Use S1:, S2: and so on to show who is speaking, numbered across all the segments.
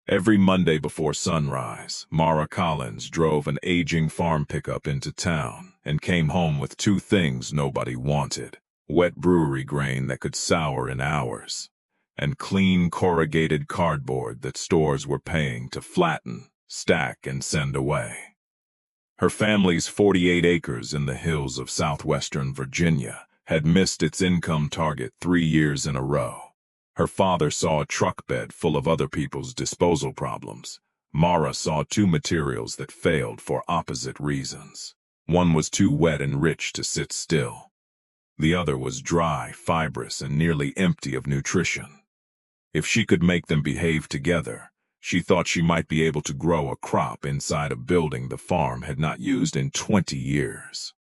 S1: Every Monday before sunrise, Mara Collins drove an aging farm pickup into town and came home with two things nobody wanted: wet brewery grain that could sour in hours, and clean corrugated cardboard that stores were paying to flatten, stack, and send away. Her family's 48 acres in the hills of southwestern Virginia had missed its income target 3 years in a row. Her father saw a truck bed full of other people's disposal problems. Mara saw two materials that failed for opposite reasons. One was too wet and rich to sit still. The other was dry, fibrous, and nearly empty of nutrition. If she could make them behave together, she thought she might be able to grow a crop inside a building the farm had not used in 20 years.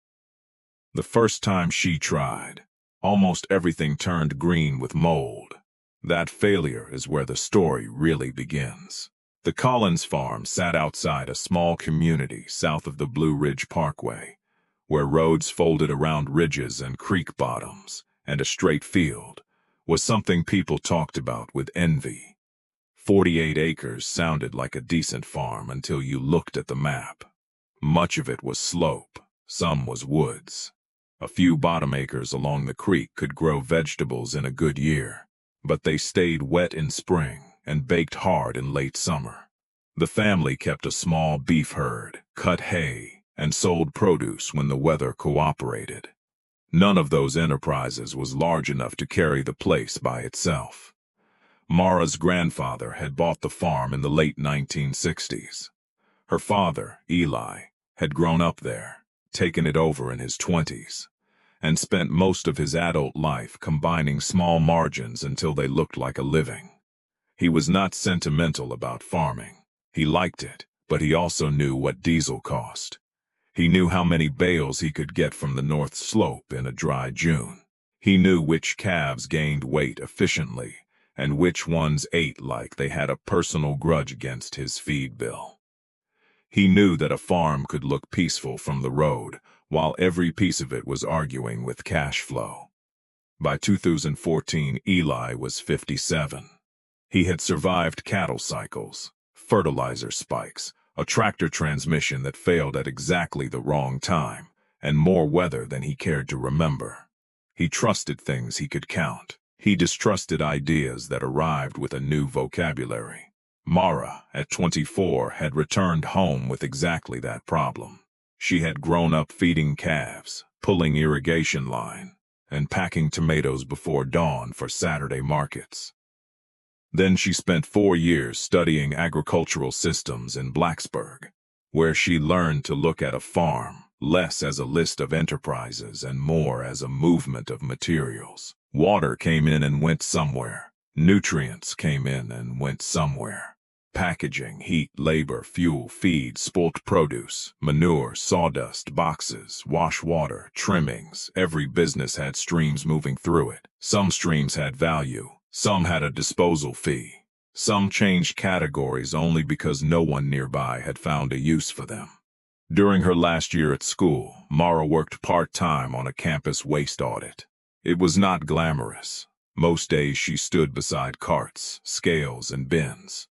S1: The first time she tried, almost everything turned green with mold. That failure is where the story really begins. The Collins farm sat outside a small community south of the Blue Ridge Parkway, where roads folded around ridges and creek bottoms, and a straight field was something people talked about with envy. 48 acres sounded like a decent farm until you looked at the map. Much of it was slope, some was woods. A few bottom acres along the creek could grow vegetables in a good year, but they stayed wet in spring and baked hard in late summer. The family kept a small beef herd, cut hay, and sold produce when the weather cooperated. None of those enterprises was large enough to carry the place by itself. Mara's grandfather had bought the farm in the late 1960s. Her father, Eli, had grown up there, taken it over in his 20s, and spent most of his adult life combining small margins until they looked like a living. He was not sentimental about farming. He liked it, but he also knew what diesel cost. He knew how many bales he could get from the North Slope in a dry June. He knew which calves gained weight efficiently and which ones ate like they had a personal grudge against his feed bill. He knew that a farm could look peaceful from the road, while every piece of it was arguing with cash flow. By 2014, Eli was 57. He had survived cattle cycles, fertilizer spikes, a tractor transmission that failed at exactly the wrong time, and more weather than he cared to remember. He trusted things he could count. He distrusted ideas that arrived with a new vocabulary. Mara, at 24, had returned home with exactly that problem. She had grown up feeding calves, pulling irrigation line, and packing tomatoes before dawn for Saturday markets. Then she spent 4 years studying agricultural systems in Blacksburg, where she learned to look at a farm less as a list of enterprises and more as a movement of materials. Water came in and went somewhere. Nutrients came in and went somewhere. Packaging, heat, labor, fuel, feed, spoilt produce, manure, sawdust, boxes, wash water, trimmings. Every business had streams moving through it. Some streams had value. Some had a disposal fee. Some changed categories only because no one nearby had found a use for them. During her last year at school, Mara worked part-time on a campus waste audit. It was not glamorous. Most days she stood beside carts, scales, and bins,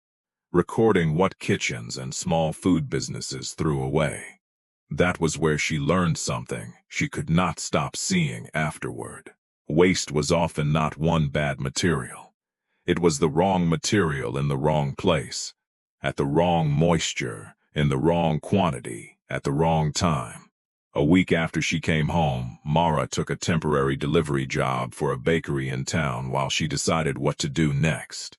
S1: recording what kitchens and small food businesses threw away. That was where she learned something she could not stop seeing afterward. Waste was often not one bad material. It was the wrong material in the wrong place, at the wrong moisture, in the wrong quantity, at the wrong time. A week after she came home, Mara took a temporary delivery job for a bakery in town while she decided what to do next.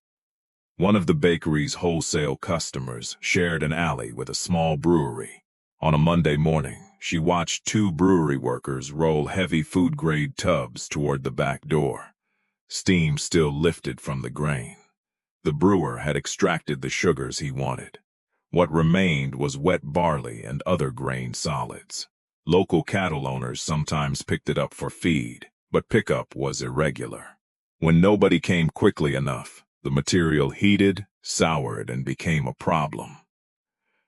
S1: One of the bakery's wholesale customers shared an alley with a small brewery. On a Monday morning, she watched 2 brewery workers roll heavy food-grade tubs toward the back door. Steam still lifted from the grain. The brewer had extracted the sugars he wanted. What remained was wet barley and other grain solids. Local cattle owners sometimes picked it up for feed, but pickup was irregular. When nobody came quickly enough, the material heated, soured, and became a problem.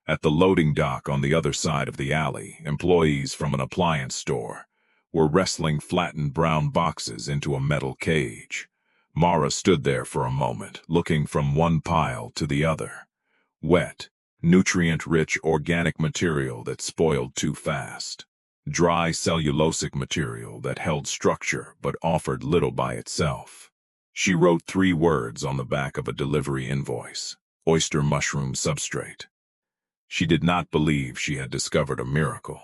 S1: At the loading dock on the other side of the alley, employees from an appliance store were wrestling flattened brown boxes into a metal cage. Mara stood there for a moment, looking from one pile to the other. Wet, nutrient-rich organic material that spoiled too fast. Dry cellulosic material that held structure but offered little by itself. She wrote 3 words on the back of a delivery invoice: oyster mushroom substrate. She did not believe she had discovered a miracle.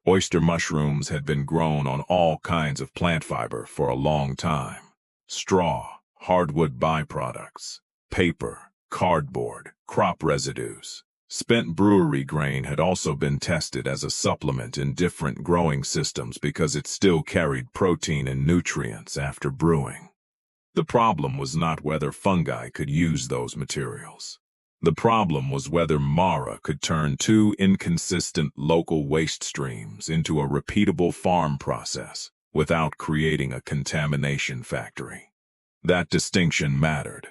S1: Oyster mushrooms had been grown on all kinds of plant fiber for a long time: straw, hardwood byproducts, paper, cardboard, crop residues. Spent brewery grain had also been tested as a supplement in different growing systems because it still carried protein and nutrients after brewing. The problem was not whether fungi could use those materials. The problem was whether Mara could turn 2 inconsistent local waste streams into a repeatable farm process without creating a contamination factory. That distinction mattered.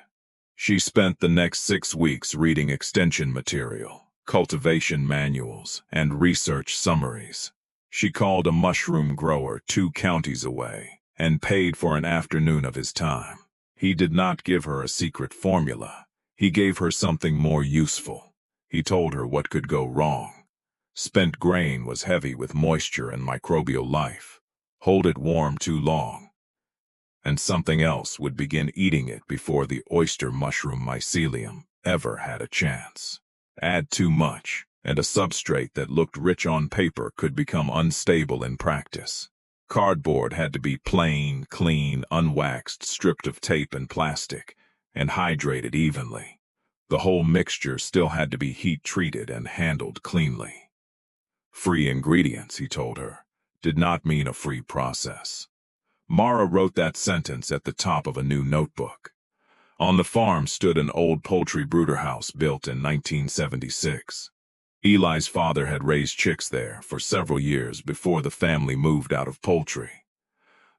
S1: She spent the next 6 weeks reading extension material, cultivation manuals, and research summaries. She called a mushroom grower 2 counties away and paid for an afternoon of his time. He did not give her a secret formula. He gave her something more useful. He told her what could go wrong. Spent grain was heavy with moisture and microbial life. Hold it warm too long, and something else would begin eating it before the oyster mushroom mycelium ever had a chance. Add too much, and a substrate that looked rich on paper could become unstable in practice. Cardboard had to be plain, clean, unwaxed, stripped of tape and plastic, and hydrated evenly. The whole mixture still had to be heat-treated and handled cleanly. Free ingredients, he told her, did not mean a free process. Mara wrote that sentence at the top of a new notebook. On the farm stood an old poultry brooder house built in 1976. Eli's father had raised chicks there for several years before the family moved out of poultry.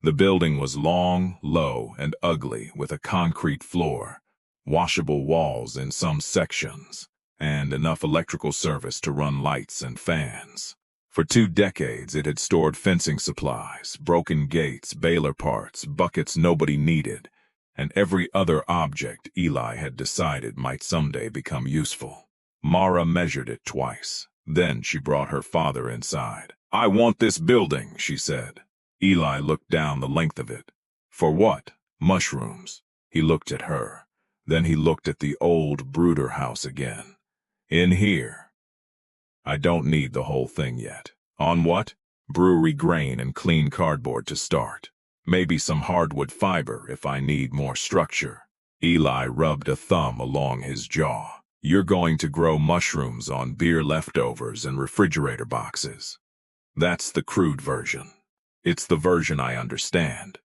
S1: The building was long, low, and ugly, with a concrete floor, washable walls in some sections, and enough electrical service to run lights and fans. For 2 decades it had stored fencing supplies, broken gates, baler parts, buckets nobody needed, and every other object Eli had decided might someday become useful. Mara measured it twice. Then she brought her father inside. "I want this building," she said. Eli looked down the length of it. "For what?" "Mushrooms." He looked at her. Then he looked at the old brooder house again. "In here." "I don't need the whole thing yet." "On what?" "Brewery grain and clean cardboard to start. Maybe some hardwood fiber if I need more structure." Eli rubbed a thumb along his jaw. "You're going to grow mushrooms on beer leftovers and refrigerator boxes." "That's the crude version. It's the version I understand."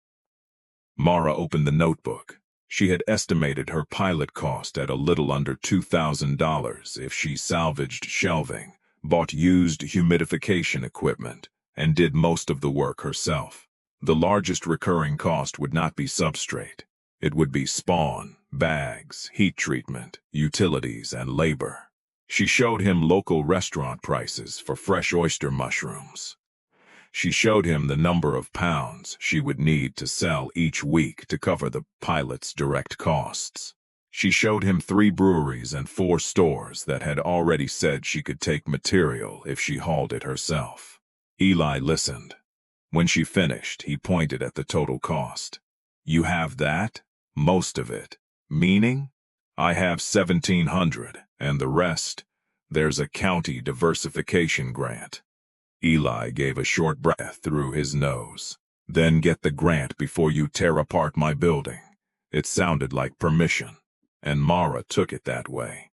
S1: Mara opened the notebook. She had estimated her pilot cost at a little under $2,000 if she salvaged shelving, bought used humidification equipment, and did most of the work herself. The largest recurring cost would not be substrate. It would be spawn, bags, heat treatment, utilities, and labor. She showed him local restaurant prices for fresh oyster mushrooms. She showed him the number of pounds she would need to sell each week to cover the pilot's direct costs. She showed him 3 breweries and 4 stores that had already said she could take material if she hauled it herself. Eli listened. When she finished, he pointed at the total cost. "You have that? Most of it. Meaning?" "I have 1,700, and the rest, there's a county diversification grant." Eli gave a short breath through his nose. "Then get the grant before you tear apart my building." It sounded like permission, and Mara took it that way.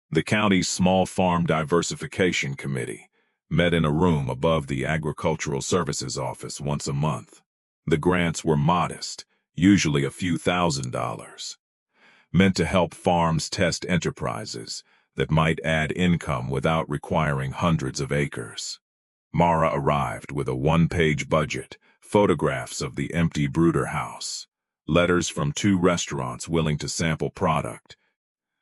S1: The county's Small Farm Diversification Committee met in a room above the Agricultural Services Office once a month. The grants were modest, usually a few $1,000s, meant to help farms test enterprises that might add income without requiring hundreds of acres. Mara arrived with a 1-page budget, photographs of the empty brooder house, letters from 2 restaurants willing to sample product,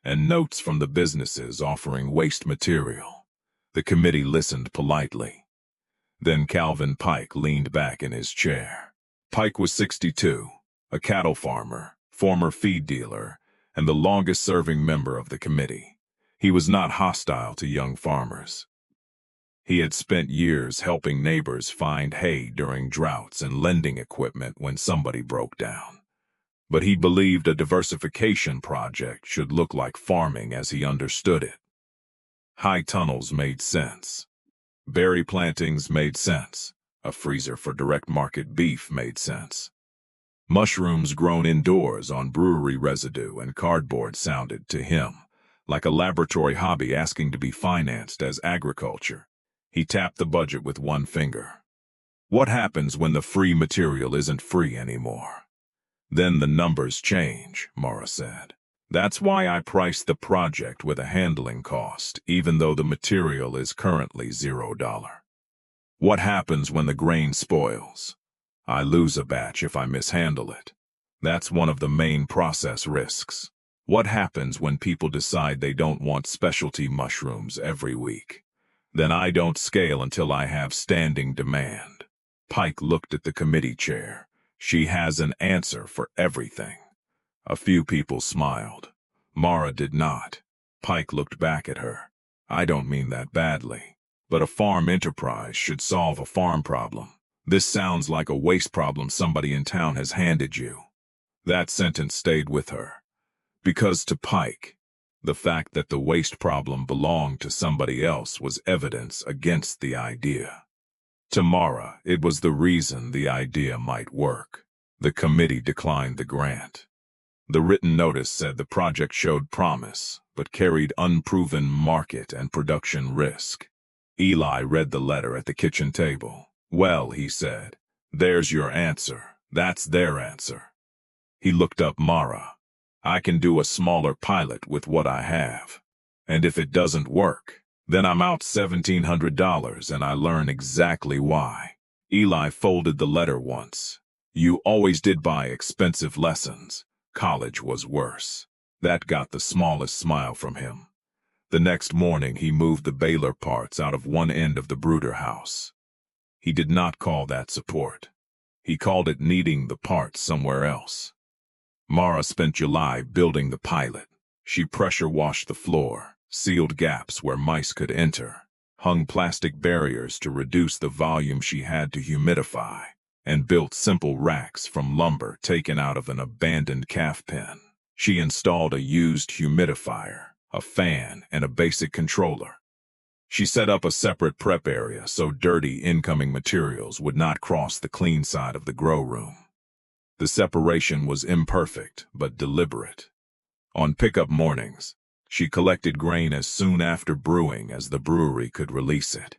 S1: and notes from the businesses offering waste material. The committee listened politely. Then Calvin Pike leaned back in his chair. Pike was 62, a cattle farmer, former feed dealer, and the longest-serving member of the committee. He was not hostile to young farmers. He had spent years helping neighbors find hay during droughts and lending equipment when somebody broke down. But he believed a diversification project should look like farming as he understood it. High tunnels made sense. Berry plantings made sense. A freezer for direct market beef made sense. Mushrooms grown indoors on brewery residue and cardboard sounded, to him, like a laboratory hobby asking to be financed as agriculture. He tapped the budget with one finger. What happens when the free material isn't free anymore? Then the numbers change, Mara said. That's why I priced the project with a handling cost, even though the material is currently $0. What happens when the grain spoils? I lose a batch if I mishandle it. That's one of the main process risks. What happens when people decide they don't want specialty mushrooms every week? Then I don't scale until I have standing demand. Pike looked at the committee chair. She has an answer for everything. A few people smiled. Mara did not. Pike looked back at her. I don't mean that badly. But a farm enterprise should solve a farm problem. This sounds like a waste problem somebody in town has handed you. That sentence stayed with her. Because to Pike, the fact that the waste problem belonged to somebody else was evidence against the idea. To Mara, it was the reason the idea might work. The committee declined the grant. The written notice said the project showed promise, but carried unproven market and production risk. Eli read the letter at the kitchen table. Well, he said, there's your answer. That's their answer. He looked up Mara. I can do a smaller pilot with what I have. And if it doesn't work, then I'm out $1,700 and I learn exactly why. Eli folded the letter once. You always did buy expensive lessons. College was worse. That got the smallest smile from him. The next morning he moved the baler parts out of one end of the brooder house. He did not call that support. He called it needing the parts somewhere else. Mara spent July building the pilot. She pressure-washed the floor, sealed gaps where mice could enter, hung plastic barriers to reduce the volume she had to humidify, and built simple racks from lumber taken out of an abandoned calf pen. She installed a used humidifier, a fan, and a basic controller. She set up a separate prep area so dirty incoming materials would not cross the clean side of the grow room. The separation was imperfect but deliberate. On pickup mornings, she collected grain as soon after brewing as the brewery could release it.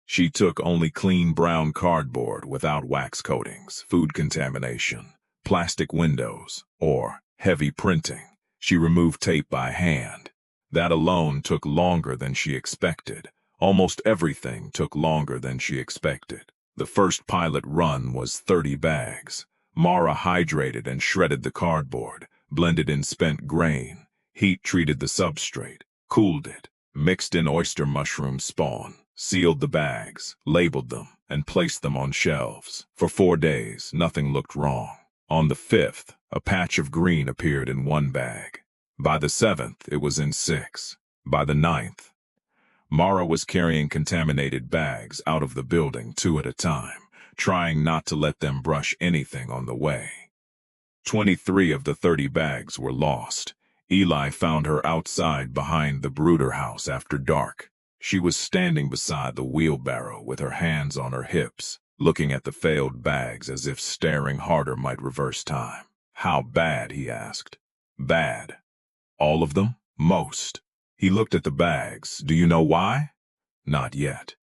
S1: She took only clean brown cardboard without wax coatings, food contamination, plastic windows, or heavy printing. She removed tape by hand. That alone took longer than she expected. Almost everything took longer than she expected. The first pilot run was 30 bags. Mara hydrated and shredded the cardboard, blended in spent grain, heat-treated the substrate, cooled it, mixed in oyster mushroom spawn, sealed the bags, labeled them, and placed them on shelves. For 4 days, nothing looked wrong. On the 5th, a patch of green appeared in one bag. By the 7th, it was in 6. By the 9th, Mara was carrying contaminated bags out of the building 2 at a time, trying not to let them brush anything on the way. 23 of the 30 bags were lost. Eli found her outside behind the brooder house after dark. She was standing beside the wheelbarrow with her hands on her hips, looking at the failed bags as if staring harder might reverse time. How bad? He asked. Bad. All of them? Most. He looked at the bags. Do you know why? Not yet.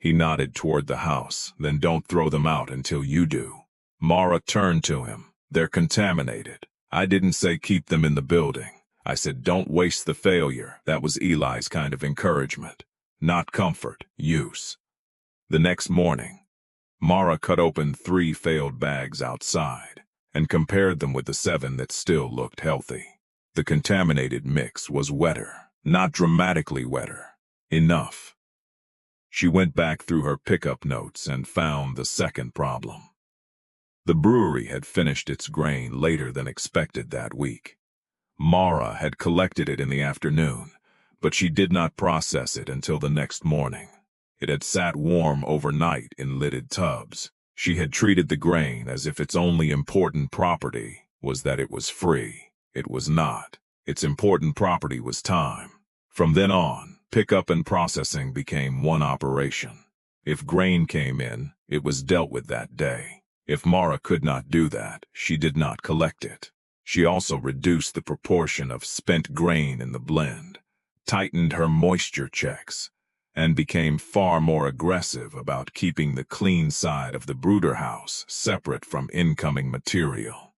S1: He nodded toward the house. Then don't throw them out until you do. Mara turned to him. They're contaminated. I didn't say keep them in the building. I said don't waste the failure. That was Eli's kind of encouragement. Not comfort, use. The next morning, Mara cut open 3 failed bags outside and compared them with the 7 that still looked healthy. The contaminated mix was wetter, not dramatically wetter. Enough. She went back through her pickup notes and found the second problem. The brewery had finished its grain later than expected that week. Mara had collected it in the afternoon, but she did not process it until the next morning. It had sat warm overnight in lidded tubs. She had treated the grain as if its only important property was that it was free. It was not. Its important property was time. From then on, pickup and processing became one operation. If grain came in, it was dealt with that day. If Mara could not do that, she did not collect it. She also reduced the proportion of spent grain in the blend, tightened her moisture checks, and became far more aggressive about keeping the clean side of the brooder house separate from incoming material.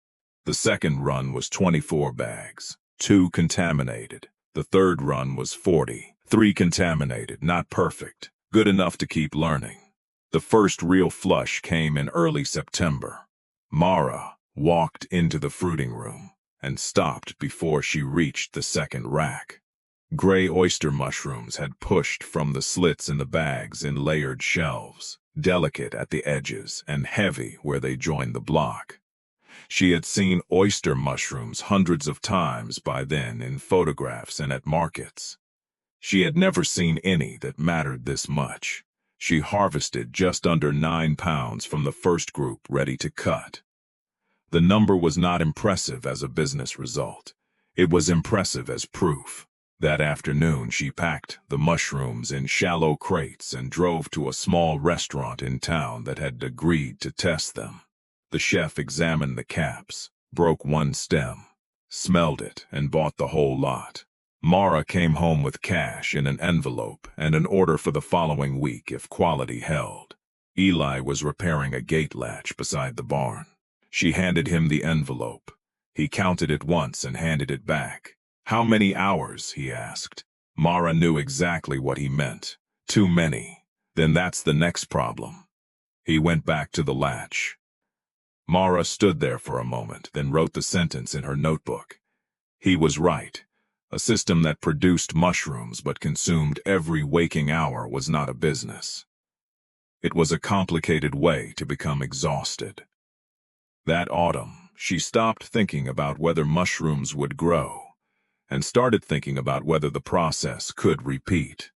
S1: The second run was 24 bags, 2 contaminated. The third run was 40, 3 contaminated, not perfect, good enough to keep learning. The first real flush came in early September. Mara walked into the fruiting room and stopped before she reached the second rack. Gray oyster mushrooms had pushed from the slits in the bags in layered shelves, delicate at the edges and heavy where they joined the block. She had seen oyster mushrooms hundreds of times by then in photographs and at markets. She had never seen any that mattered this much. She harvested just under 9 pounds from the first group ready to cut. The number was not impressive as a business result. It was impressive as proof. That afternoon she packed the mushrooms in shallow crates and drove to a small restaurant in town that had agreed to test them. The chef examined the caps, broke one stem, smelled it, and bought the whole lot. Mara came home with cash in an envelope and an order for the following week if quality held. Eli was repairing a gate latch beside the barn. She handed him the envelope. He counted it once and handed it back. "How many hours?" he asked. Mara knew exactly what he meant. Too many. Then that's the next problem. He went back to the latch. Mara stood there for a moment, then wrote the sentence in her notebook. He was right. A system that produced mushrooms but consumed every waking hour was not a business. It was a complicated way to become exhausted. That autumn, she stopped thinking about whether mushrooms would grow and started thinking about whether the process could repeat.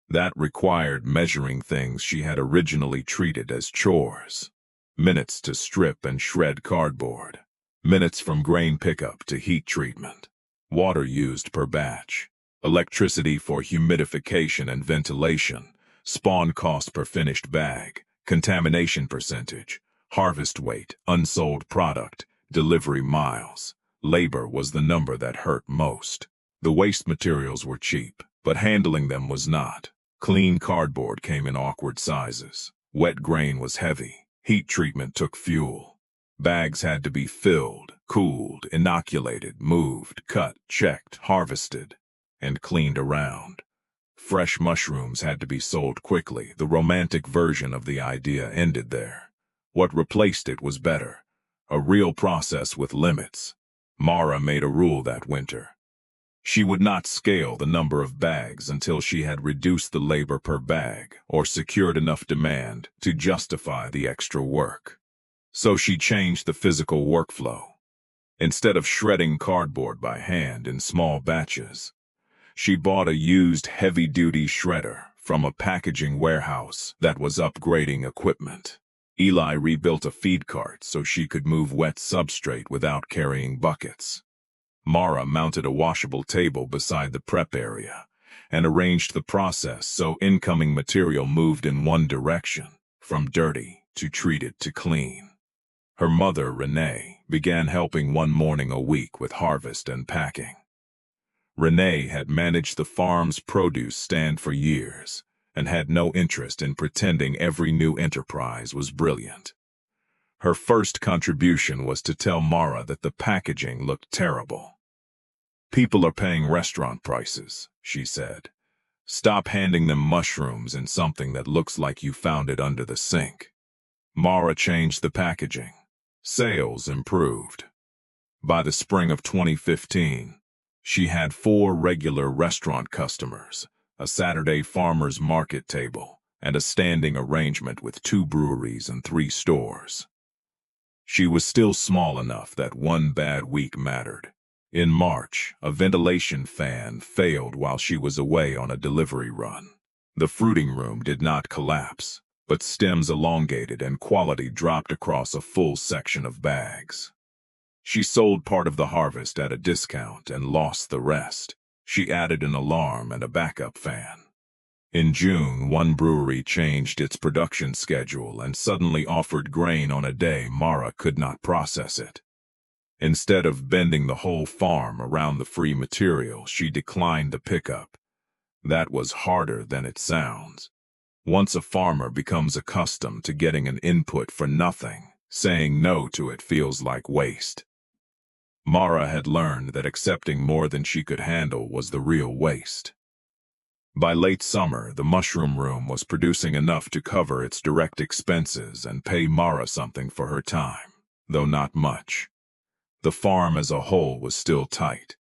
S1: That required measuring things she had originally treated as chores. Minutes to strip and shred cardboard. Minutes from grain pickup to heat treatment. Water used per batch. Electricity for humidification and ventilation. Spawn cost per finished bag. Contamination percentage. Harvest weight, unsold product, delivery miles. Labor was the number that hurt most. The waste materials were cheap, but handling them was not. Clean cardboard came in awkward sizes. Wet grain was heavy. Heat treatment took fuel. Bags had to be filled, cooled, inoculated, moved, cut, checked, harvested, and cleaned around. Fresh mushrooms had to be sold quickly. The romantic version of the idea ended there. What replaced it was better. A real process with limits. Mara made a rule that winter. She would not scale the number of bags until she had reduced the labor per bag or secured enough demand to justify the extra work. So she changed the physical workflow. Instead of shredding cardboard by hand in small batches, she bought a used heavy-duty shredder from a packaging warehouse that was upgrading equipment. Eli rebuilt a feed cart so she could move wet substrate without carrying buckets. Mara mounted a washable table beside the prep area and arranged the process so incoming material moved in one direction, from dirty to treated to clean. Her mother, Renee, began helping one morning a week with harvest and packing. Renee had managed the farm's produce stand for years and had no interest in pretending every new enterprise was brilliant. Her first contribution was to tell Mara that the packaging looked terrible. "People are paying restaurant prices," she said. "Stop handing them mushrooms in something that looks like you found it under the sink." Mara changed the packaging. Sales improved. By the spring of 2015, she had 4 regular restaurant customers, a Saturday farmers market table, and a standing arrangement with 2 breweries and 3 stores. She was still small enough that one bad week mattered. In March, a ventilation fan failed while she was away on a delivery run. The fruiting room did not collapse, but stems elongated and quality dropped across a full section of bags. She sold part of the harvest at a discount and lost the rest. She added an alarm and a backup fan. In June, one brewery changed its production schedule and suddenly offered grain on a day Mara could not process it. Instead of bending the whole farm around the free material, she declined the pickup. That was harder than it sounds. Once a farmer becomes accustomed to getting an input for nothing, saying no to it feels like waste. Mara had learned that accepting more than she could handle was the real waste. By late summer, the mushroom room was producing enough to cover its direct expenses and pay Mara something for her time, though not much. The farm as a whole was still tight.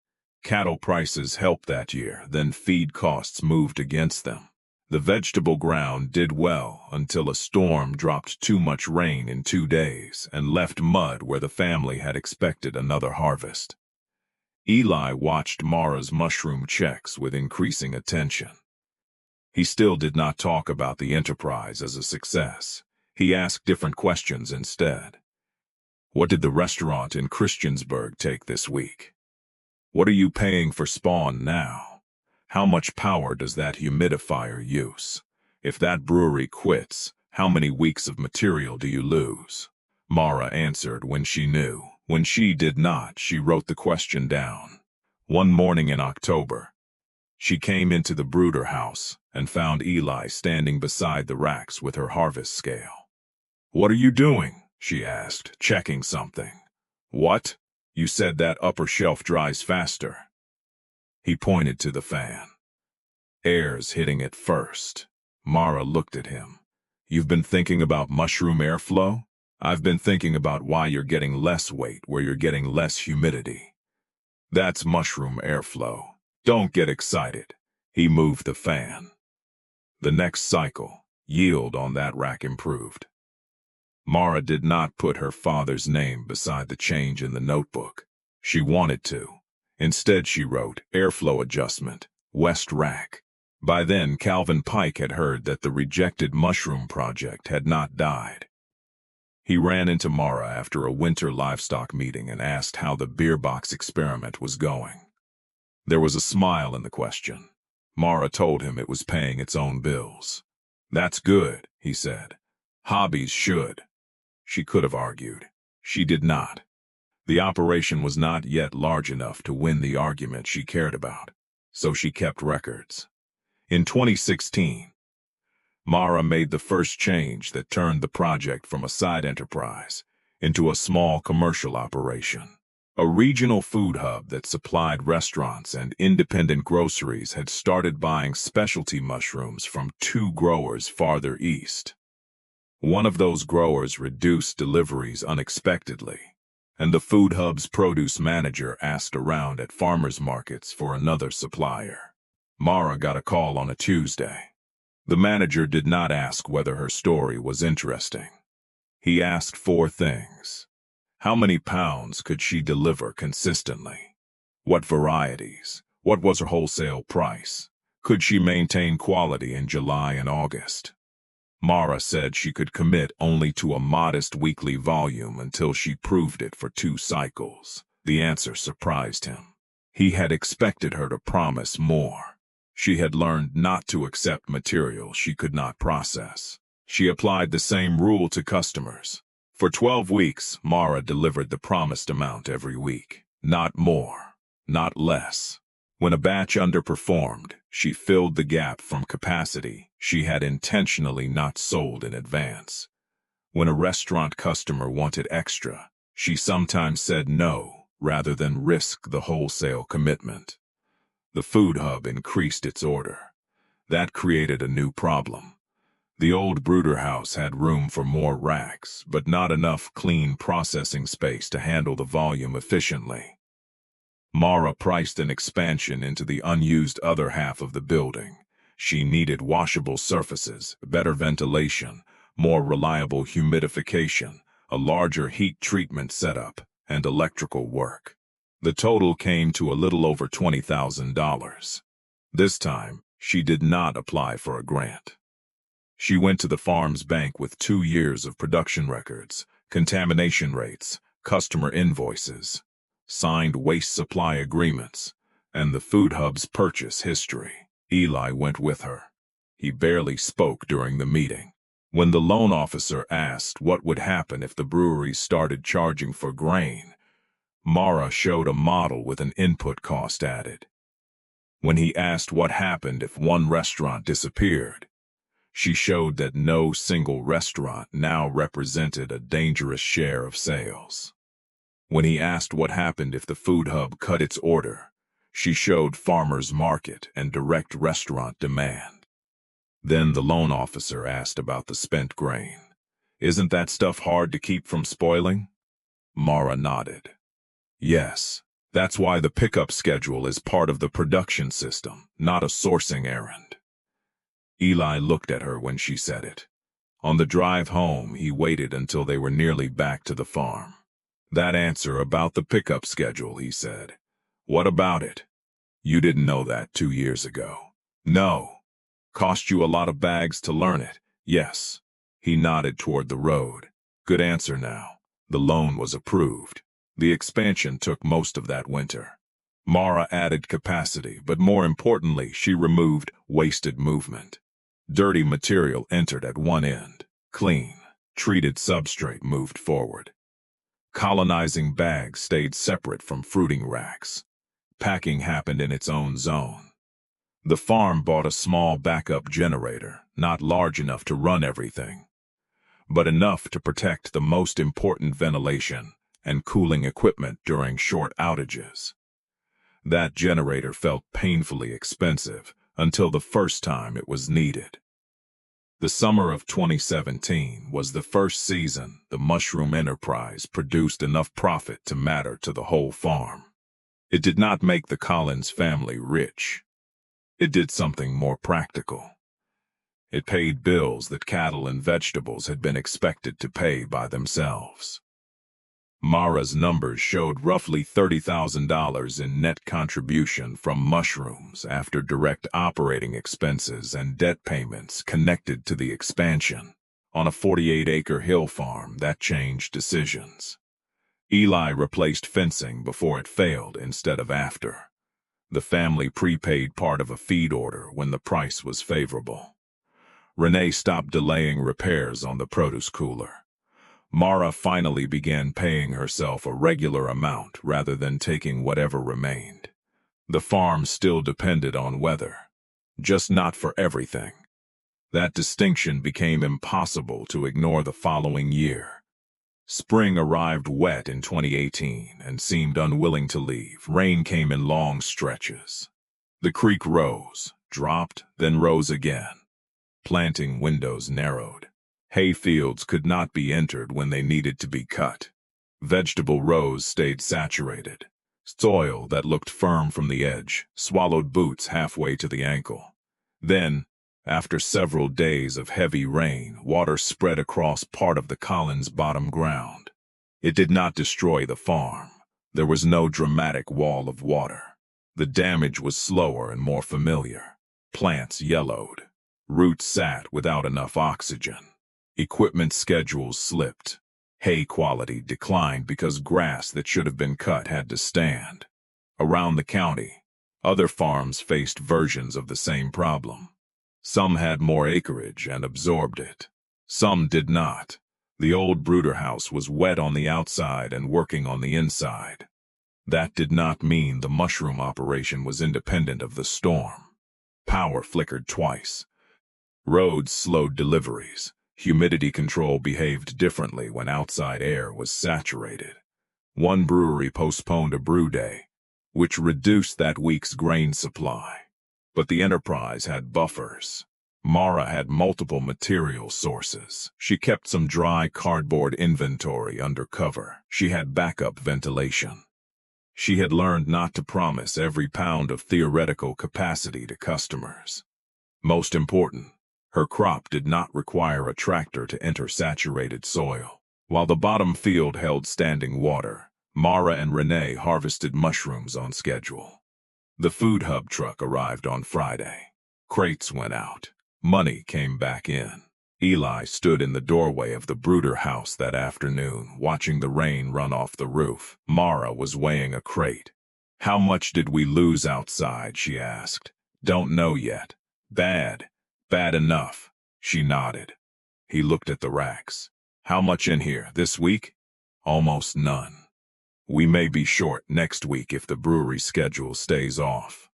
S1: Cattle prices helped that year, then feed costs moved against them. The vegetable ground did well until a storm dropped too much rain in 2 days and left mud where the family had expected another harvest. Eli watched Mara's mushroom checks with increasing attention. He still did not talk about the enterprise as a success. He asked different questions instead. What did the restaurant in Christiansburg take this week? What are you paying for spawn now? How much power does that humidifier use? If that brewery quits, how many weeks of material do you lose? Mara answered when she knew. When she did not, she wrote the question down. One morning in October, she came into the brooder house and found Eli standing beside the racks with her harvest scale. "What are you doing?" she asked, checking something. "What? You said that upper shelf dries faster." He pointed to the fan. "Air's hitting it first." Mara looked at him. "You've been thinking about mushroom airflow? I've been thinking about why you're getting less weight where you're getting less humidity. That's mushroom airflow. Don't get excited." He moved the fan. The next cycle, yield on that rack improved. Mara did not put her father's name beside the change in the notebook. She wanted to. Instead, she wrote, "Airflow adjustment, West Rack." By then, Calvin Pike had heard that the rejected mushroom project had not died. He ran into Mara after a winter livestock meeting and asked how the beer box experiment was going. There was a smile in the question. Mara told him it was paying its own bills. "That's good," he said. "Hobbies should." She could have argued. She did not. The operation was not yet large enough to win the argument she cared about, so she kept records. In 2016, Mara made the first change that turned the project from a side enterprise into a small commercial operation. A regional food hub that supplied restaurants and independent groceries had started buying specialty mushrooms from 2 growers farther east. One of those growers reduced deliveries unexpectedly, and the food hub's produce manager asked around at farmers markets for another supplier. Mara got a call on a Tuesday. The manager did not ask whether her story was interesting. He asked 4 things. How many pounds could she deliver consistently? What varieties? What was her wholesale price? Could she maintain quality in July and August? Mara said she could commit only to a modest weekly volume until she proved it for 2 cycles. The answer surprised him. He had expected her to promise more. She had learned not to accept material she could not process. She applied the same rule to customers. For 12 weeks, Mara delivered the promised amount every week. Not more, not less. When a batch underperformed, she filled the gap from capacity she had intentionally not sold in advance. When a restaurant customer wanted extra, she sometimes said no rather than risk the wholesale commitment. The food hub increased its order. That created a new problem. The old brooder house had room for more racks, but not enough clean processing space to handle the volume efficiently. Mara priced an expansion into the unused other half of the building. She needed washable surfaces, better ventilation, more reliable humidification, a larger heat treatment setup, and electrical work. The total came to a little over $20,000. This time, she did not apply for a grant. She went to the farm's bank with 2 years of production records, contamination rates, customer invoices, signed waste supply agreements, and the food hub's purchase history. Eli went with her. He barely spoke during the meeting. When the loan officer asked what would happen if the brewery started charging for grain, Mara showed a model with an input cost added. When he asked what happened if one restaurant disappeared, she showed that no single restaurant now represented a dangerous share of sales. When he asked what happened if the food hub cut its order, she showed farmers' market and direct restaurant demand. Then the loan officer asked about the spent grain. Isn't that stuff hard to keep from spoiling? Mara nodded. Yes, that's why the pickup schedule is part of the production system, not a sourcing errand. Eli looked at her when she said it. On the drive home, he waited until they were nearly back to the farm. That answer about the pickup schedule, he said. What about it? You didn't know that 2 years ago. No. Cost you a lot of bags to learn it? Yes. He nodded toward the road. Good answer now. The loan was approved. The expansion took most of that winter. Mara added capacity, but more importantly, she removed wasted movement. Dirty material entered at one end. Clean, treated substrate moved forward. Colonizing bags stayed separate from fruiting racks. Packing happened in its own zone. The farm bought a small backup generator, not large enough to run everything, but enough to protect the most important ventilation and cooling equipment during short outages. That generator felt painfully expensive until the first time it was needed. The summer of 2017 was the first season the mushroom enterprise produced enough profit to matter to the whole farm. It did not make the Collins family rich. It did something more practical. It paid bills that cattle and vegetables had been expected to pay by themselves. Mara's numbers showed roughly $30,000 in net contribution from mushrooms after direct operating expenses and debt payments connected to the expansion. On a 48-acre hill farm, that changed decisions. Eli replaced fencing before it failed instead of after. The family prepaid part of a feed order when the price was favorable. Renee stopped delaying repairs on the produce cooler. Mara finally began paying herself a regular amount rather than taking whatever remained. The farm still depended on weather, just not for everything. That distinction became impossible to ignore the following year. Spring arrived wet in 2018 and seemed unwilling to leave. Rain came in long stretches. The creek rose, dropped, then rose again. Planting windows narrowed. Hay fields could not be entered when they needed to be cut. Vegetable rows stayed saturated. Soil that looked firm from the edge swallowed boots halfway to the ankle. Then, after several days of heavy rain, water spread across part of the Collins bottom ground. It did not destroy the farm. There was no dramatic wall of water. The damage was slower and more familiar. Plants yellowed. Roots sat without enough oxygen. Equipment schedules slipped. Hay quality declined because grass that should have been cut had to stand. Around the county, other farms faced versions of the same problem. Some had more acreage and absorbed it. Some did not. The old brooder house was wet on the outside and working on the inside. That did not mean the mushroom operation was independent of the storm. Power flickered twice. Roads slowed deliveries. Humidity control behaved differently when outside air was saturated. One brewery postponed a brew day, which reduced that week's grain supply. But the enterprise had buffers. Mara had multiple material sources. She kept some dry cardboard inventory under cover. She had backup ventilation. She had learned not to promise every pound of theoretical capacity to customers. Most important, her crop did not require a tractor to enter saturated soil. While the bottom field held standing water, Mara and Renee harvested mushrooms on schedule. The food hub truck arrived on Friday. Crates went out. Money came back in. Eli stood in the doorway of the brooder house that afternoon, watching the rain run off the roof. Mara was weighing a crate. "How much did we lose outside?" she asked. "Don't know yet." "Bad. Bad enough." She nodded. He looked at the racks. "How much in here this week?" "Almost none. We may be short next week if the brewery schedule stays off."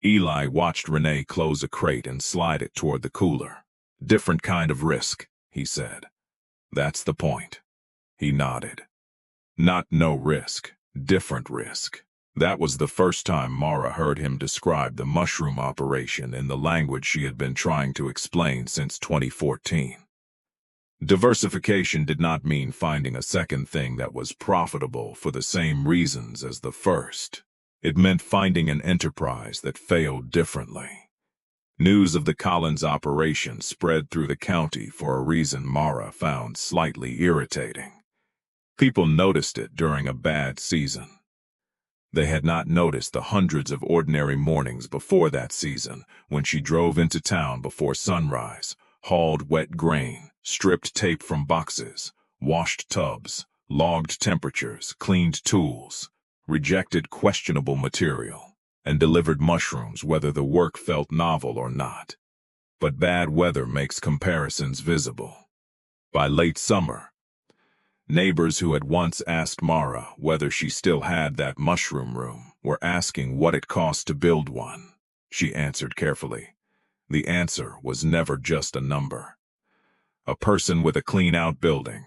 S1: Eli watched Renee close a crate and slide it toward the cooler. "Different kind of risk," he said. "That's the point." He nodded. Not no risk, different risk. That was the first time Mara heard him describe the mushroom operation in the language she had been trying to explain since 2014. Diversification did not mean finding a second thing that was profitable for the same reasons as the first. It meant finding an enterprise that failed differently. News of the Collins operation spread through the county for a reason Mara found slightly irritating. People noticed it during a bad season. They had not noticed the hundreds of ordinary mornings before that season when she drove into town before sunrise, hauled wet grain, stripped tape from boxes, washed tubs, logged temperatures, cleaned tools, rejected questionable material, and delivered mushrooms whether the work felt novel or not. But bad weather makes comparisons visible. By late summer, neighbors who had once asked Mara whether she still had that mushroom room were asking what it cost to build one. She answered carefully. The answer was never just a number. A person with a clean outbuilding,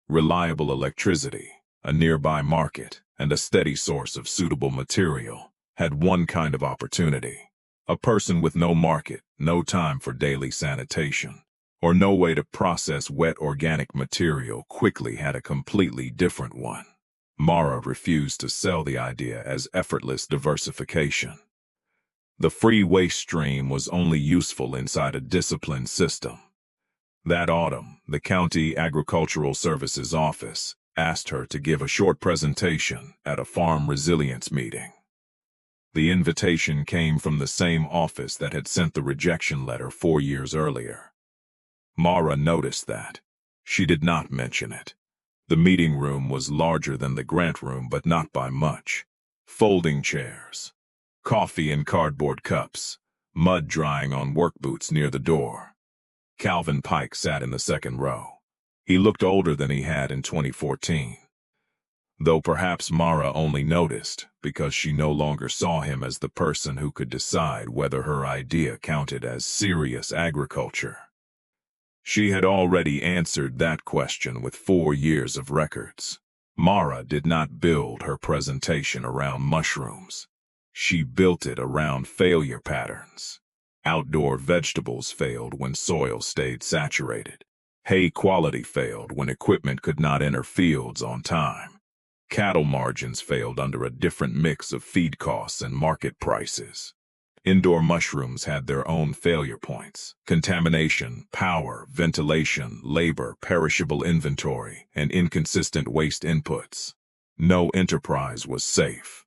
S1: reliable electricity, a nearby market, and a steady source of suitable material had one kind of opportunity. A person with no market, no time for daily sanitation, or no way to process wet organic material quickly had a completely different one. Mara refused to sell the idea as effortless diversification. The free waste stream was only useful inside a disciplined system. That autumn, the County Agricultural Services Office asked her to give a short presentation at a farm resilience meeting. The invitation came from the same office that had sent the rejection letter 4 years earlier. Mara noticed that. She did not mention it. The meeting room was larger than the grant room, but not by much. Folding chairs, coffee in cardboard cups, mud drying on work boots near the door. Calvin Pike sat in the second row. He looked older than he had in 2014. Though perhaps Mara only noticed because she no longer saw him as the person who could decide whether her idea counted as serious agriculture. She had already answered that question with 4 years of records. Mara did not build her presentation around mushrooms. She built it around failure patterns. Outdoor vegetables failed when soil stayed saturated. Hay quality failed when equipment could not enter fields on time. Cattle margins failed under a different mix of feed costs and market prices. Indoor mushrooms had their own failure points: contamination, power, ventilation, labor, perishable inventory, and inconsistent waste inputs. No enterprise was safe.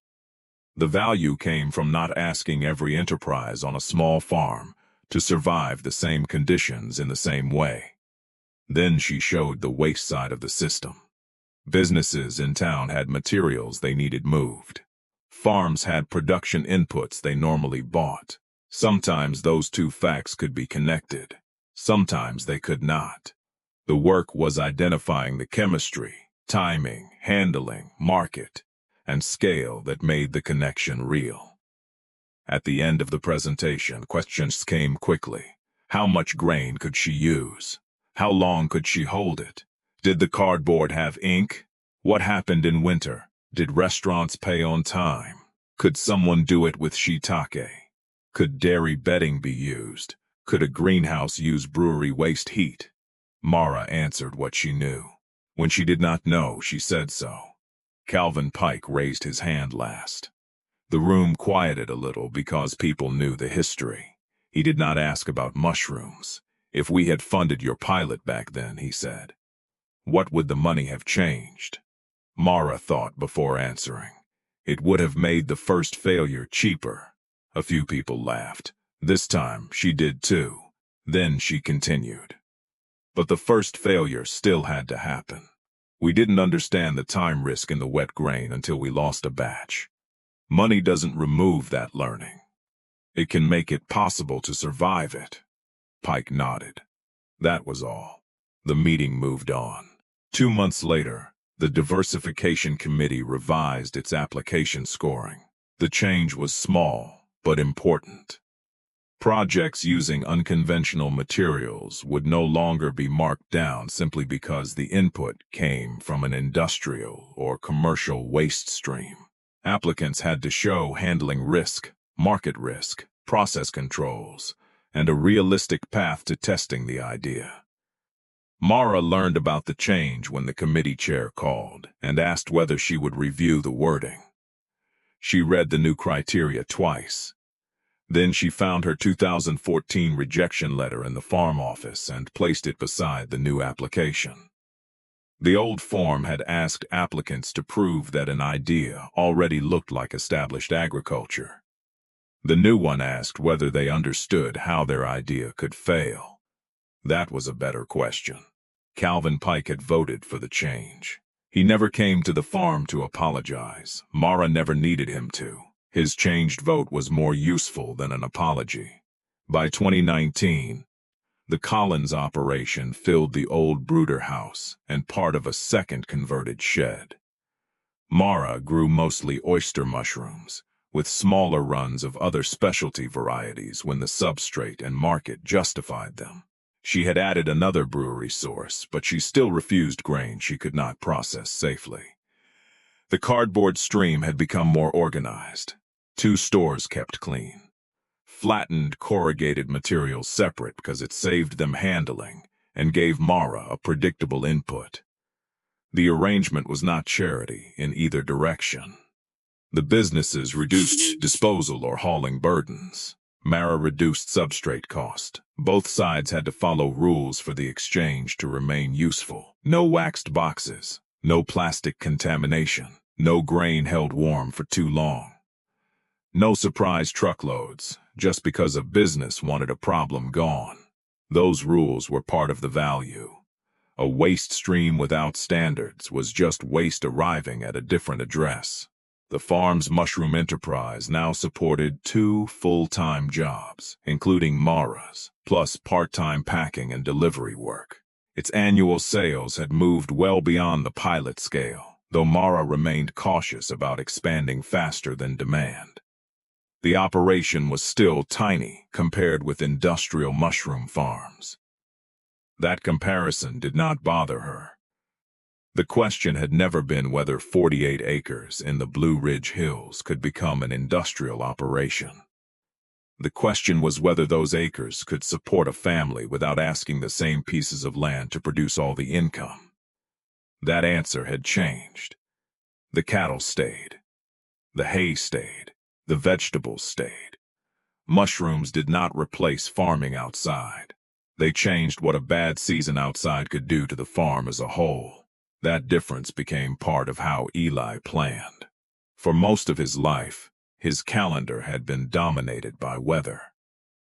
S1: The value came from not asking every enterprise on a small farm to survive the same conditions in the same way. Then she showed the waste side of the system. Businesses in town had materials they needed moved. Farms had production inputs they normally bought. Sometimes those two facts could be connected. Sometimes they could not. The work was identifying the chemistry, timing, handling, market, and scale that made the connection real. At the end of the presentation, questions came quickly. How much grain could she use? How long could she hold it? Did the cardboard have ink? What happened in winter? Did restaurants pay on time? Could someone do it with shiitake? Could dairy bedding be used? Could a greenhouse use brewery waste heat? Mara answered what she knew. When she did not know, she said so. Calvin Pike raised his hand last. The room quieted a little because people knew the history. He did not ask about mushrooms. If we had funded your pilot back then, he said, what would the money have changed? Mara thought before answering. It would have made the first failure cheaper. A few people laughed. This time, she did too. Then she continued. But the first failure still had to happen. We didn't understand the time risk in the wet grain until we lost a batch. Money doesn't remove that learning. It can make it possible to survive it. Pike nodded. That was all. The meeting moved on. 2 months later, the Diversification Committee revised its application scoring. The change was small, but important. Projects using unconventional materials would no longer be marked down simply because the input came from an industrial or commercial waste stream. Applicants had to show handling risk, market risk, process controls, and a realistic path to testing the idea. Mara learned about the change when the committee chair called and asked whether she would review the wording. She read the new criteria twice. Then she found her 2014 rejection letter in the farm office and placed it beside the new application. The old form had asked applicants to prove that an idea already looked like established agriculture. The new one asked whether they understood how their idea could fail. That was a better question. Calvin Pike had voted for the change. He never came to the farm to apologize. Mara never needed him to. His changed vote was more useful than an apology. By 2019, the Collins operation filled the old brooder house and part of a second converted shed. Mara grew mostly oyster mushrooms, with smaller runs of other specialty varieties when the substrate and market justified them. She had added another brewery source, but she still refused grain she could not process safely. The cardboard stream had become more organized. 2 stores kept clean. Flattened corrugated materials separate because it saved them handling and gave Mara a predictable input. The arrangement was not charity in either direction. The businesses reduced disposal or hauling burdens. Mara reduced substrate cost. Both sides had to follow rules for the exchange to remain useful. No waxed boxes, no plastic contamination, no grain held warm for too long. No surprise truckloads, just because a business wanted a problem gone. Those rules were part of the value. A waste stream without standards was just waste arriving at a different address. The farm's mushroom enterprise now supported 2 full-time jobs, including Mara's, plus part-time packing and delivery work. Its annual sales had moved well beyond the pilot scale, though Mara remained cautious about expanding faster than demand. The operation was still tiny compared with industrial mushroom farms. That comparison did not bother her. The question had never been whether 48 acres in the Blue Ridge Hills could become an industrial operation. The question was whether those acres could support a family without asking the same pieces of land to produce all the income. That answer had changed. The cattle stayed. The hay stayed. The vegetables stayed. Mushrooms did not replace farming outside. They changed what a bad season outside could do to the farm as a whole. That difference became part of how Eli planned. For most of his life, his calendar had been dominated by weather.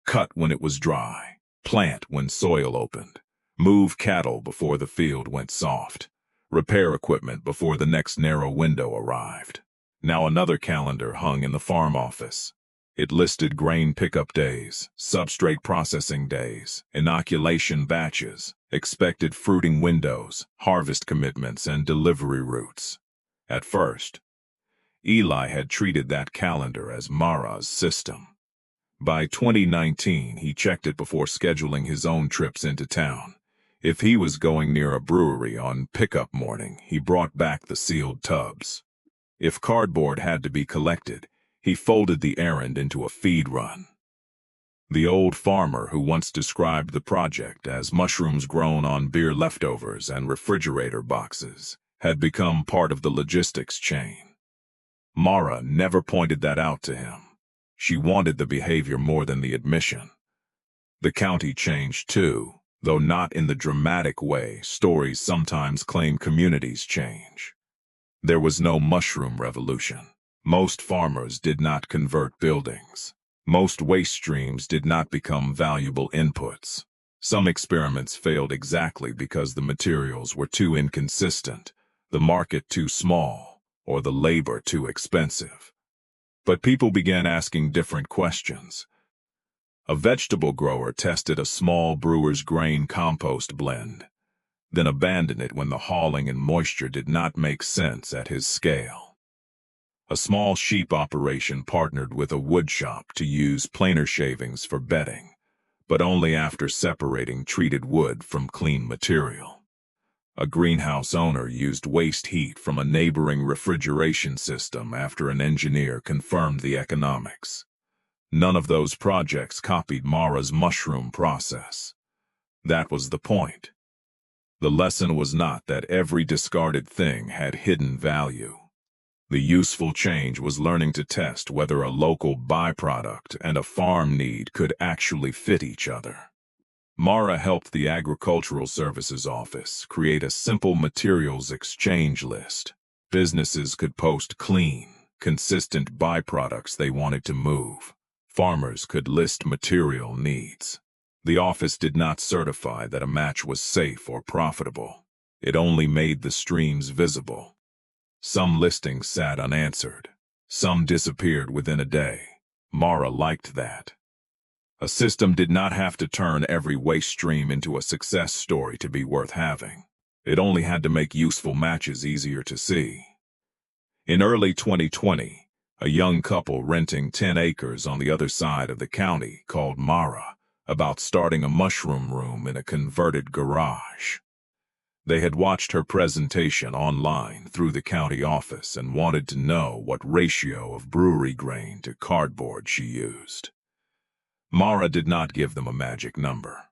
S1: Cut when it was dry, plant when soil opened, move cattle before the field went soft, repair equipment before the next narrow window arrived. Now another calendar hung in the farm office. It listed grain pickup days, substrate processing days, inoculation batches, expected fruiting windows, harvest commitments, and delivery routes. At first, Eli had treated that calendar as Mara's system. By 2019, he checked it before scheduling his own trips into town. If he was going near a brewery on pickup morning, he brought back the sealed tubs. If cardboard had to be collected, he folded the errand into a feed run. The old farmer who once described the project as mushrooms grown on beer leftovers and refrigerator boxes had become part of the logistics chain. Mara never pointed that out to him. She wanted the behavior more than the admission. The county changed too, though not in the dramatic way stories sometimes claim communities change. There was no mushroom revolution. Most farmers did not convert buildings. Most waste streams did not become valuable inputs. Some experiments failed exactly because the materials were too inconsistent, the market too small, or the labor too expensive. But people began asking different questions. A vegetable grower tested a small brewer's grain compost blend, then abandoned it when the hauling and moisture did not make sense at his scale. A small sheep operation partnered with a wood shop to use planer shavings for bedding, but only after separating treated wood from clean material. A greenhouse owner used waste heat from a neighboring refrigeration system after an engineer confirmed the economics. None of those projects copied Mara's mushroom process. That was the point. The lesson was not that every discarded thing had hidden value. The useful change was learning to test whether a local byproduct and a farm need could actually fit each other. Mara helped the Agricultural Services Office create a simple materials exchange list. Businesses could post clean, consistent byproducts they wanted to move. Farmers could list material needs. The office did not certify that a match was safe or profitable. It only made the streams visible. Some listings sat unanswered. Some disappeared within a day. Mara liked that. A system did not have to turn every waste stream into a success story to be worth having. It only had to make useful matches easier to see. In early 2020, a young couple renting 10 acres on the other side of the county called Mara about starting a mushroom room in a converted garage. They had watched her presentation online through the county office and wanted to know what ratio of brewery grain to cardboard she used. Mara did not give them a magic number.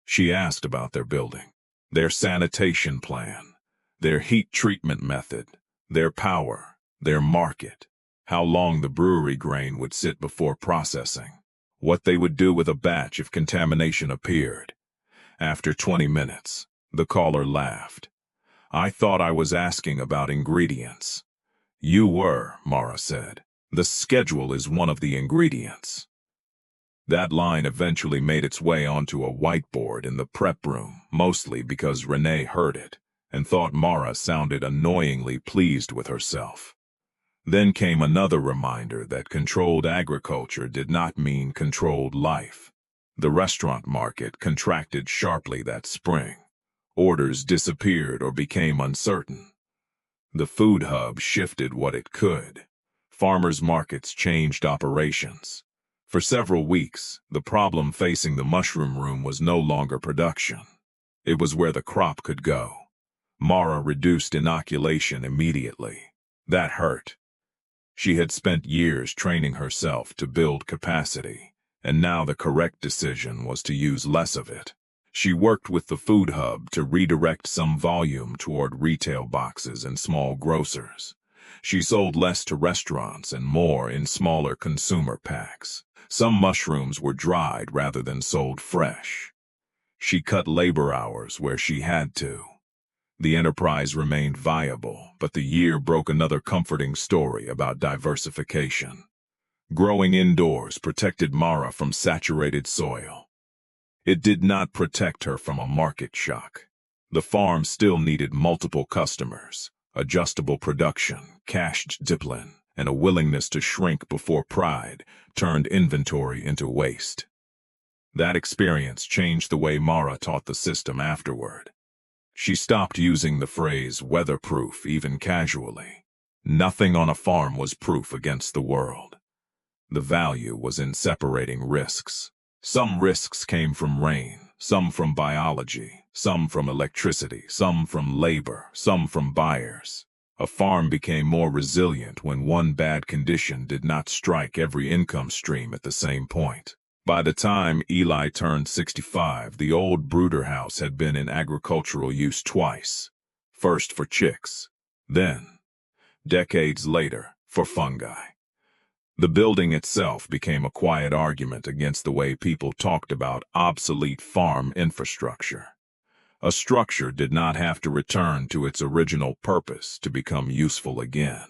S1: She asked about their building, their sanitation plan, their heat treatment method, their power, their market, how long the brewery grain would sit before processing, what they would do with a batch if contamination appeared. After 20 minutes, the caller laughed. "I thought I was asking about ingredients." "You were," Mara said. "The schedule is one of the ingredients." That line eventually made its way onto a whiteboard in the prep room, mostly because Renee heard it and thought Mara sounded annoyingly pleased with herself. Then came another reminder that controlled agriculture did not mean controlled life. The restaurant market contracted sharply that spring. Orders disappeared or became uncertain. The food hub shifted what it could. Farmers' markets changed operations. For several weeks, the problem facing the mushroom room was no longer production. It was where the crop could go. Mara reduced inoculation immediately. That hurt. She had spent years training herself to build capacity, and now the correct decision was to use less of it. She worked with the food hub to redirect some volume toward retail boxes and small grocers. She sold less to restaurants and more in smaller consumer packs. Some mushrooms were dried rather than sold fresh. She cut labor hours where she had to. The enterprise remained viable, but the year broke another comforting story about diversification. Growing indoors protected Mara from saturated soil. It did not protect her from a market shock. The farm still needed multiple customers, adjustable production, cached discipline, and a willingness to shrink before pride turned inventory into waste. That experience changed the way Mara taught the system afterward. She stopped using the phrase weatherproof even casually. Nothing on a farm was proof against the world. The value was in separating risks. Some risks came from rain, some from biology, some from electricity, some from labor, some from buyers. A farm became more resilient when one bad condition did not strike every income stream at the same point. By the time Eli turned 65, the old brooder house had been in agricultural use twice. First for chicks, then, decades later, for fungi. The building itself became a quiet argument against the way people talked about obsolete farm infrastructure. A structure did not have to return to its original purpose to become useful again.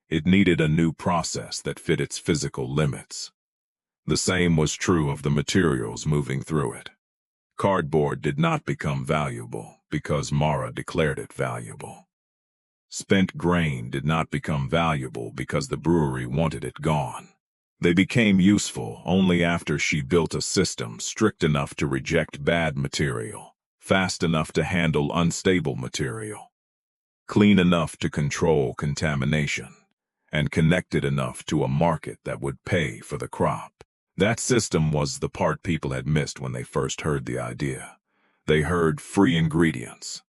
S1: It needed a new process that fit its physical limits. The same was true of the materials moving through it. Cardboard did not become valuable because Mara declared it valuable. Spent grain did not become valuable because the brewery wanted it gone. They became useful only after she built a system strict enough to reject bad material, fast enough to handle unstable material, clean enough to control contamination, and connected enough to a market that would pay for the crop. That system was the part people had missed when they first heard the idea. They heard free ingredients.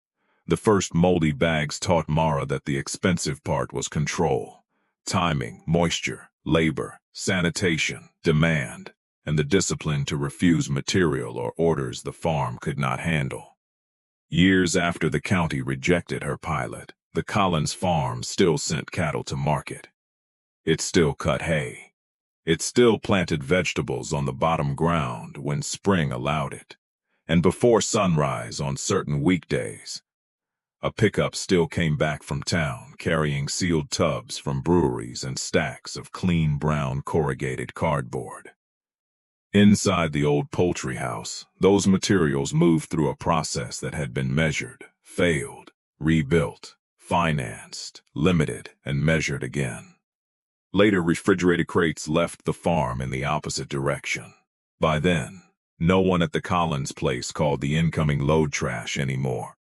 S1: The first moldy bags taught Mara that the expensive part was control, timing, moisture, labor, sanitation, demand, and the discipline to refuse material or orders the farm could not handle. Years after the county rejected her pilot, the Collins farm still sent cattle to market. It still cut hay. It still planted vegetables on the bottom ground when spring allowed it. And before sunrise on certain weekdays, a pickup still came back from town carrying sealed tubs from breweries and stacks of clean brown corrugated cardboard. Inside the old poultry house, those materials moved through a process that had been measured, failed, rebuilt, financed, limited, and measured again. Later, refrigerated crates left the farm in the opposite direction. By then, no one at the Collins place called the incoming load trash anymore.